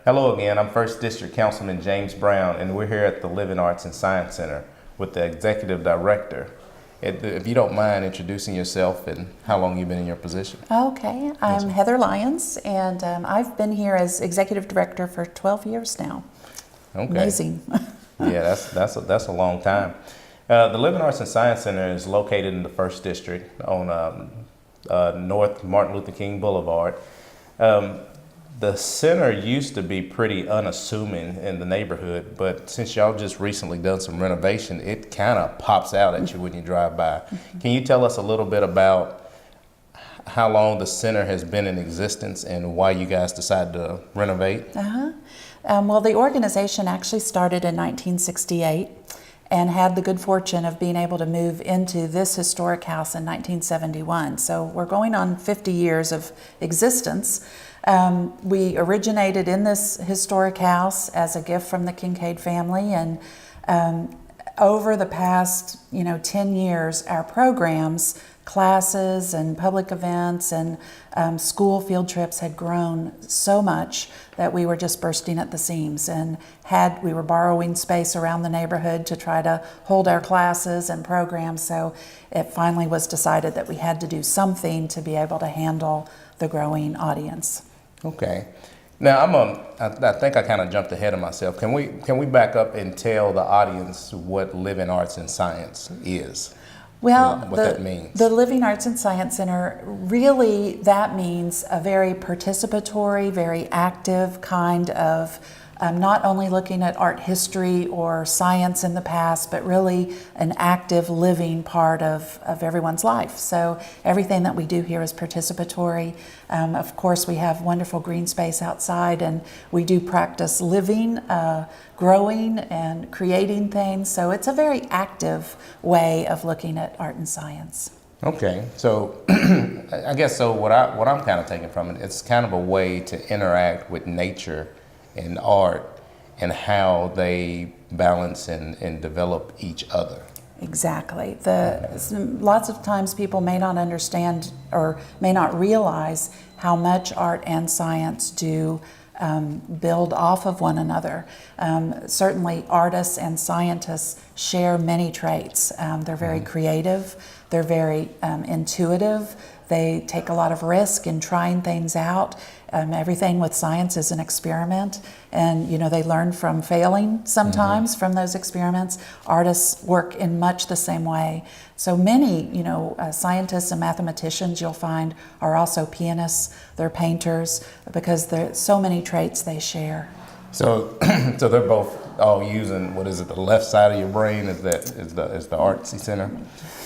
Hello again, I'm 1st District Councilman James Brown, and we're here at the Living Arts and Science Center with the Executive Director. If you don't mind introducing yourself and how long you've been in your position. Okay, I'm Heather Lyons, and I've been here as Executive Director for 12 years now. Okay. Amazing. Yeah, that's a long time. The Living Arts and Science Center is located in the 1st District on North Martin Luther King Boulevard. The center used to be pretty unassuming in the neighborhood, but since y'all just recently done some renovation, it kind of pops out at you when you drive by. Can you tell us a little bit about how long the center has been in existence and why you guys decided to renovate? Well, the organization actually started in 1968 and had the good fortune of being able to move into this historic house in 1971. So we're going on 50 years of existence. We originated in this historic house as a gift from the Kincaid family, and over the past 10 years, our programs, classes and public events and school field trips had grown so much that we were just bursting at the seams, and we were borrowing space around the neighborhood to try to hold our classes and programs. So it finally was decided that we had to do something to be able to handle the growing audience. Okay. Now I think I kind of jumped ahead of myself. Can we back up and tell the audience what Living Arts and Science is? Well, what that means. The Living Arts and Science Center, really that means a very participatory, very active kind of not only looking at art history or science in the past, but really an active living part of everyone's life. So everything that we do here is participatory. Of course, we have wonderful green space outside, and we do practice living, growing and creating things. So it's a very active way of looking at art and science. Okay, so I guess what I'm kind of taking from it, it's kind of a way to interact with nature and art and how they balance and develop each other. Exactly. Lots of times people may not understand or may not realize how much art and science do build off of one another. Certainly artists and scientists share many traits. They're very creative, they're very intuitive, they take a lot of risk in trying things out. Everything with science is an experiment, and they learn from failing sometimes from those experiments. Artists work in much the same way. So many, scientists and mathematicians you'll find are also pianists, they're painters, because there's so many traits they share. So they're both all using, what is it, the left side of your brain is the artsy center?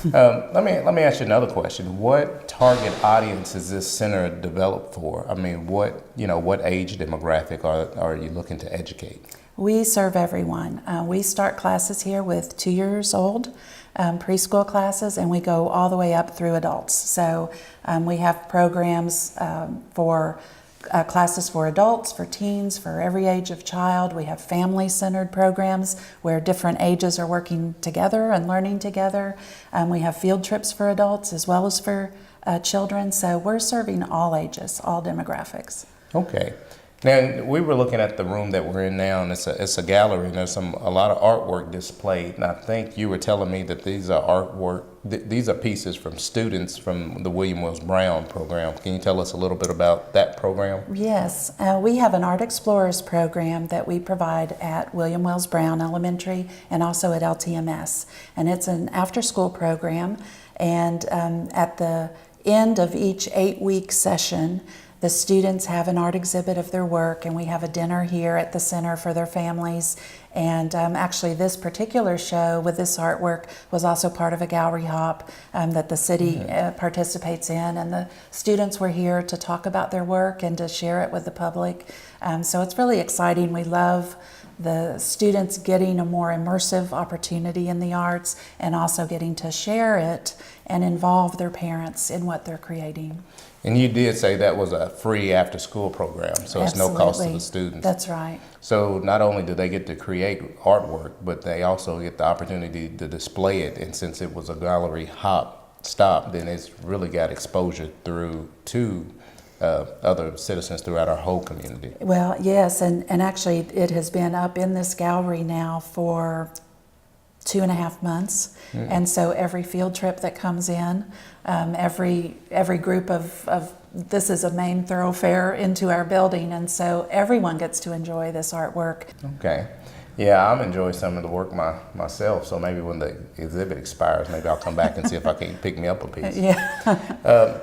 Let me ask you another question. What target audience is this center developed for? I mean, what age demographic are you looking to educate? We serve everyone. We start classes here with 2 years old, preschool classes, and we go all the way up through adults. So we have programs for classes for adults, for teens, for every age of child. We have family-centered programs where different ages are working together and learning together. We have field trips for adults as well as for children. So we're serving all ages, all demographics. Okay. Now, we were looking at the room that we're in now, and it's a gallery, and there's a lot of artwork displayed. And I think you were telling me that these are pieces from students from the William Wells Brown program. Can you tell us a little bit about that program? Yes, we have an Art Explorers program that we provide at William Wells Brown Elementary and also at LTMS. And it's an after-school program, and at the end of each 8-week session, the students have an art exhibit of their work, and we have a dinner here at the center for their families. And actually this particular show with this artwork was also part of a gallery hop that the city participates in, and the students were here to talk about their work and to share it with the public. So it's really exciting. We love the students getting a more immersive opportunity in the arts and also getting to share it and involve their parents in what they're creating. And you did say that was a free after-school program, so it's no cost to the students. That's right. So not only do they get to create artwork, but they also get the opportunity to display it. And since it was a gallery hop stop, then it's really got exposure through to other citizens throughout our whole community. Well, yes, and actually it has been up in this gallery now for 2.5 months. And so every field trip that comes in, every group of this is a main thoroughfare into our building, and so everyone gets to enjoy this artwork. Okay. Yeah, I'm enjoying some of the work myself, so maybe when the exhibit expires, maybe I'll come back and see if I can pick me up a piece. Yeah.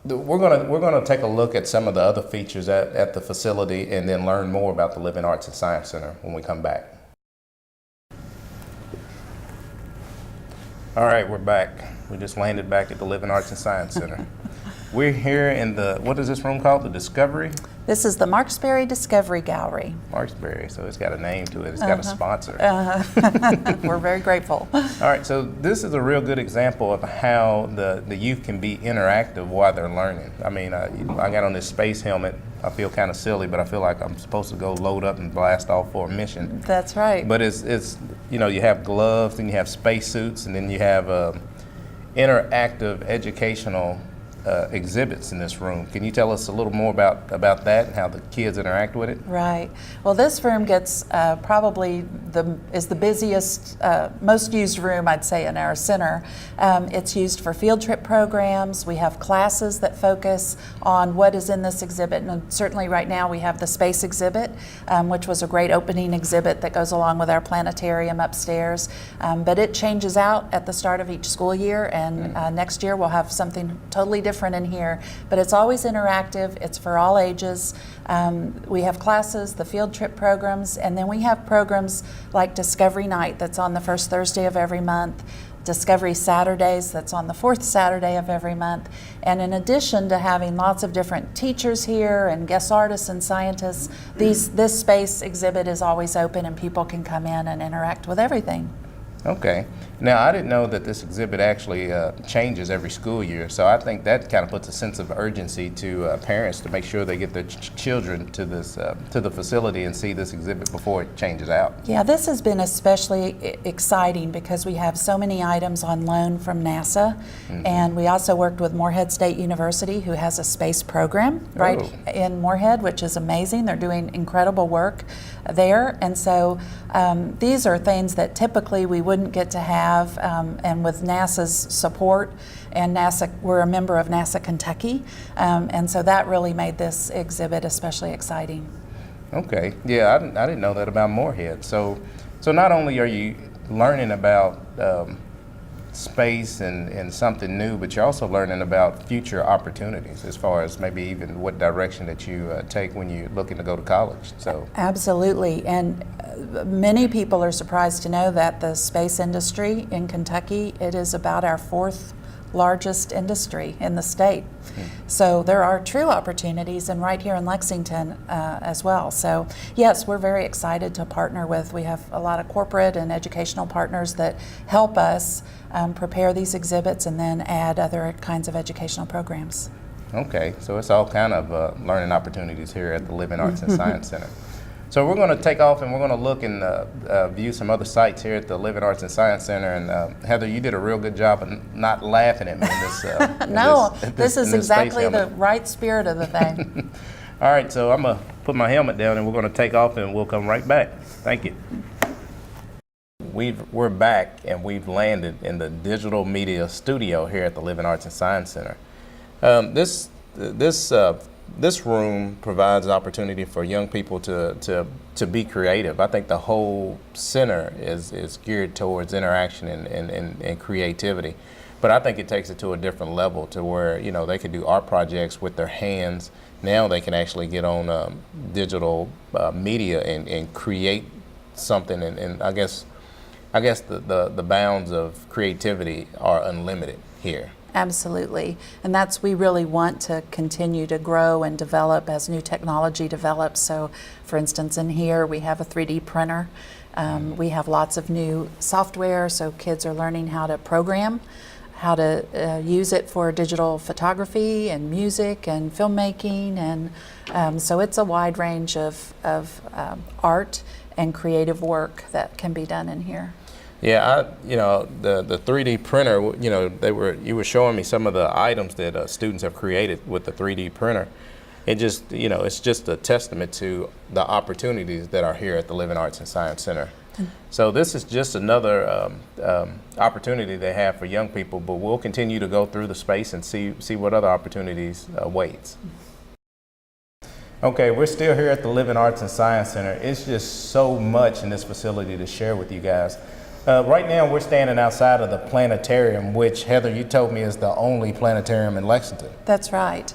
We're gonna take a look at some of the other features at the facility and then learn more about the Living Arts and Science Center when we come back. All right, we're back. We just landed back at the Living Arts and Science Center. We're here in the, what is this room called? The Discovery? This is the Marksberry Discovery Gallery. Marksberry, so it's got a name to it. It's got a sponsor. We're very grateful. All right, so this is a real good example of how the youth can be interactive while they're learning. I mean, I got on this space helmet. I feel kind of silly, but I feel like I'm supposed to go load up and blast off for a mission. That's right. But it's you know, you have gloves, and you have space suits, and then you have interactive educational exhibits in this room. Can you tell us a little more about that and how the kids interact with it? Right. Well, this room gets probably is the busiest, most used room, I'd say, in our center. It's used for field trip programs. We have classes that focus on what is in this exhibit, and certainly right now we have the space exhibit, which was a great opening exhibit that goes along with our planetarium upstairs. But it changes out at the start of each school year, and next year we'll have something totally different in here, but it's always interactive. It's for all ages. We have classes, the field trip programs, and then we have programs like Discovery Night that's on the first Thursday of every month, Discovery Saturdays that's on the fourth Saturday of every month. And in addition to having lots of different teachers here and guest artists and scientists, this space exhibit is always open and people can come in and interact with everything. Okay. Now, I didn't know that this exhibit actually changes every school year, so I think that kind of puts a sense of urgency to parents to make sure they get their children to the facility and see this exhibit before it changes out. Yeah, this has been especially exciting because we have so many items on loan from NASA, and we also worked with Morehead State University, who has a space program right in Morehead, which is amazing. They're doing incredible work there, and so these are things that typically we wouldn't get to have, and with NASA's support, and NASA, we're a member of NASA Kentucky, and so that really made this exhibit especially exciting. Okay, yeah, I didn't know that about Morehead. So not only are you learning about space and something new, but you're also learning about future opportunities as far as maybe even what direction that you take when you're looking to go to college. So absolutely, and many people are surprised to know that the space industry in Kentucky, it is about our fourth largest industry in the state. So there are true opportunities, and right here in Lexington as well. So yes, we're very excited to partner with. We have a lot of corporate and educational partners that help us prepare these exhibits and then add other kinds of educational programs. Okay, so it's all kind of learning opportunities here at the Living Arts and Science Center. So we're going to take off and we're going to look and view some other sites here at the Living Arts and Science Center. And Heather, you did a real good job of not laughing at me in this. No, this is exactly the right spirit of the thing. All right, so I'm going to put my helmet down and we're going to take off and we'll come right back. Thank you. We're back and we've landed in the digital media studio here at the Living Arts and Science Center. This room provides opportunity for young people to be creative. I think the whole center is geared towards interaction and creativity, but I think it takes it to a different level to where, you know, they could do art projects with their hands. Now they can actually get on digital media and create something, and I guess the bounds of creativity are unlimited here. Absolutely. And we really want to continue to grow and develop as new technology develops. So for instance, in here we have a 3D printer. We have lots of new software, so kids are learning how to program, how to use it for digital photography and music and filmmaking. And so it's a wide range of art and creative work that can be done in here. Yeah, the 3D printer, you were showing me some of the items that students have created with the 3D printer. It just, it's just a testament to the opportunities that are here at the Living Arts and Science Center. So this is just another opportunity they have for young people, but we'll continue to go through the space and see what other opportunities awaits. Okay, we're still here at the Living Arts and Science Center. It's just so much in this facility to share with you guys. Right now we're standing outside of the Planetarium, which Heather, you told me is the only planetarium in Lexington. That's right.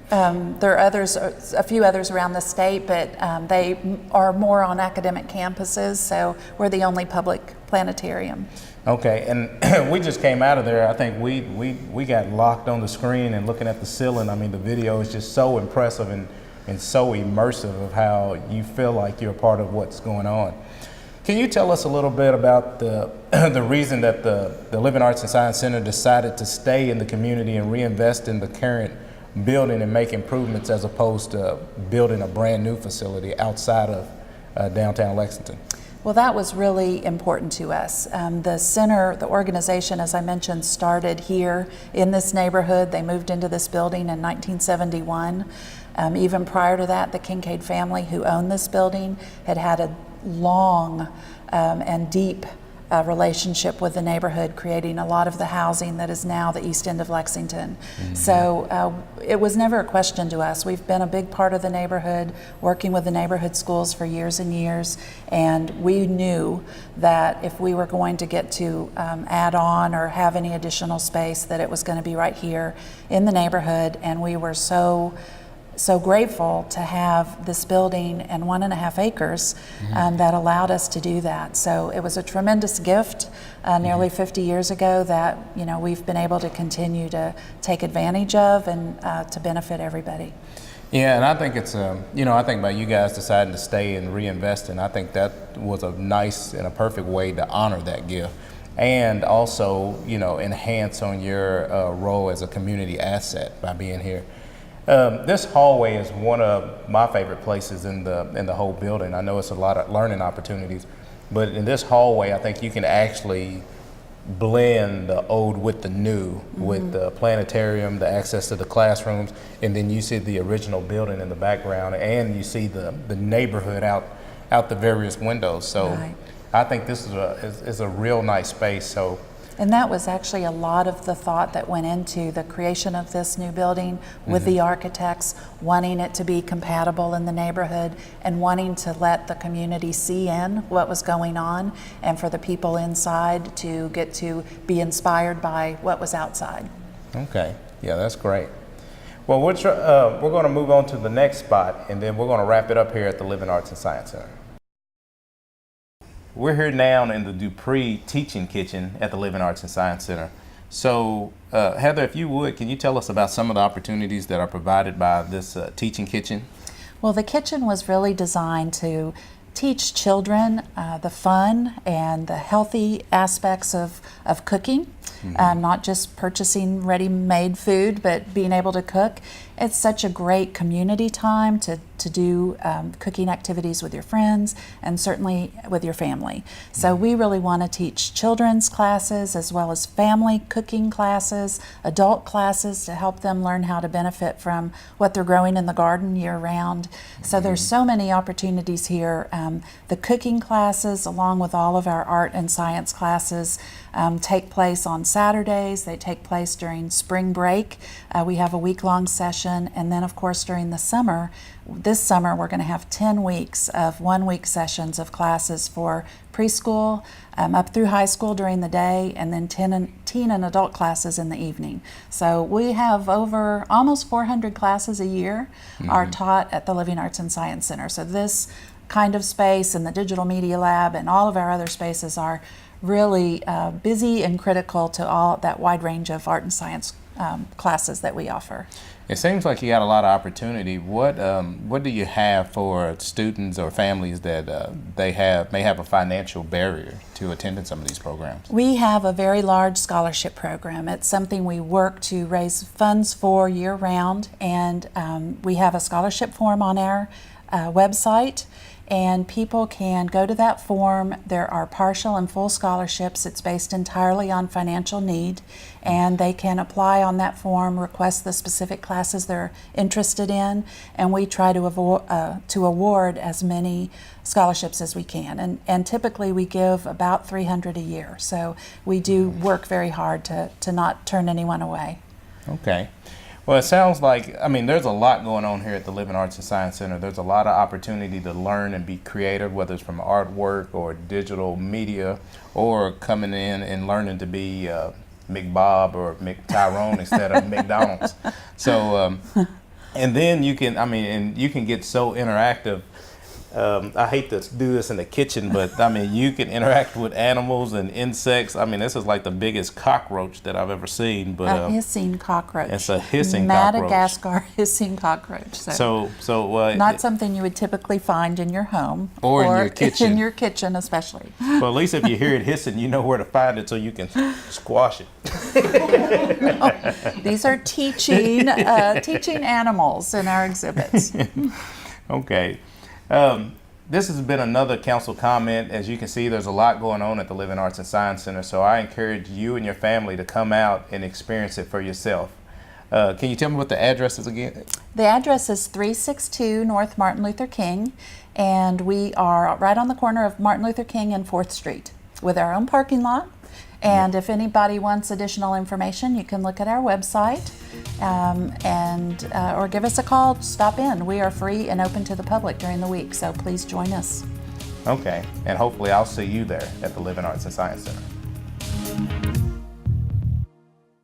There are others, a few others around the state, but they are more on academic campuses, so we're the only public planetarium. Okay, and we just came out of there. I think we got locked on the screen and looking at the ceiling. I mean, the video is just so impressive and so immersive of how you feel like you're a part of what's going on. Can you tell us a little bit about the reason that the Living Arts and Science Center decided to stay in the community and reinvest in the current building and make improvements as opposed to building a brand new facility outside of downtown Lexington? Well, that was really important to us. The center, the organization, as I mentioned, started here in this neighborhood. They moved into this building in 1971. Even prior to that, the Kincaid family who owned this building had a long and deep relationship with the neighborhood, creating a lot of the housing that is now the east end of Lexington. Mm-hmm. So it was never a question to us. We've been a big part of the neighborhood, working with the neighborhood schools for years and years, and we knew that if we were going to get to add on or have any additional space, that it was going to be right here in the neighborhood. And we were so grateful to have this building and 1.5 acres that allowed us to do that. So it was a tremendous gift nearly 50 years ago that we've been able to continue to take advantage of and to benefit everybody. Yeah, and I think it's I think about you guys deciding to stay and reinvest, and I think that was a nice and a perfect way to honor that gift and also enhance on your role as a community asset by being here. This hallway is one of my favorite places in the whole building. I know it's a lot of learning opportunities, but in this hallway, I think you can actually blend the old with the new, with the planetarium, the access to the classrooms, and then you see the original building in the background, and you see the neighborhood out the various windows. So right. I think this is a real nice space. So. And that was actually a lot of the thought that went into the creation of this new building with the architects, wanting it to be compatible in the neighborhood and wanting to let the community see in what was going on and for the people inside to get to be inspired by what was outside. Okay, yeah, that's great. Well, we're going to move on to the next spot, and then we're going to wrap it up here at the Living Arts and Science Center. We're here now in the Dupree Teaching Kitchen at the Living Arts and Science Center. So, Heather, if you would, can you tell us about some of the opportunities that are provided by this teaching kitchen? Well, the kitchen was really designed to teach children the fun and the healthy aspects of cooking, not just purchasing ready-made food, but being able to cook. It's such a great community time to do cooking activities with your friends and certainly with your family. So we really want to teach children's classes as well as family cooking classes, adult classes to help them learn how to benefit from what they're growing in the garden year-round. So there's so many opportunities here. The cooking classes, along with all of our art and science classes, take place on Saturdays. They take place during spring break. We have a week-long session, and then of course during the summer, this summer we're going to have 10 weeks of 1-week sessions of classes for preschool up through high school during the day, and then teen and adult classes in the evening. So we have over almost 400 classes a year are taught at the Living Arts and Science Center. So this kind of space and the digital media lab and all of our other spaces are really busy and critical to all that wide range of art and science classes that we offer. It seems like you got a lot of opportunity. What do you have for students or families that may have a financial barrier to attending some of these programs? We have a very large scholarship program. It's something we work to raise funds for year-round, and we have a scholarship form on our website, and people can go to that form. There are partial and full scholarships. It's based entirely on financial need, and they can apply on that form, request the specific classes they're interested in, and we try to award as many scholarships as we can. And typically we give about 300 a year, so we do work very hard to not turn anyone away. Okay. Well, it sounds like, I mean, there's a lot going on here at the Living Arts and Science Center. There's a lot of opportunity to learn and be creative, whether it's from artwork or digital media, or coming in and learning to be McBob or McTyrone instead of McDonald's. So, and then you can, and you can get so interactive. I hate to do this in the kitchen, but you can interact with animals and insects. This is like the biggest cockroach that I've ever seen. But a hissing cockroach. It's a hissing Madagascar cockroach. hissing cockroach. So not something you would typically find in your home or in your kitchen. In your kitchen, especially. Well, at least if you hear it hissing, you know where to find it so you can squash it. These are teaching animals in our exhibits. Okay. This has been another council comment. As you can see, there's a lot going on at the Living Arts and Science Center, so I encourage you and your family to come out and experience it for yourself. Can you tell me what the address is again? The address is 362 North Martin Luther King, and we are right on the corner of Martin Luther King and 4th Street with our own parking lot. And if anybody wants additional information, you can look at our website or give us a call, stop in. We are free and open to the public during the week, so please join us. Okay, and hopefully I'll see you there at the Living Arts and Science Center.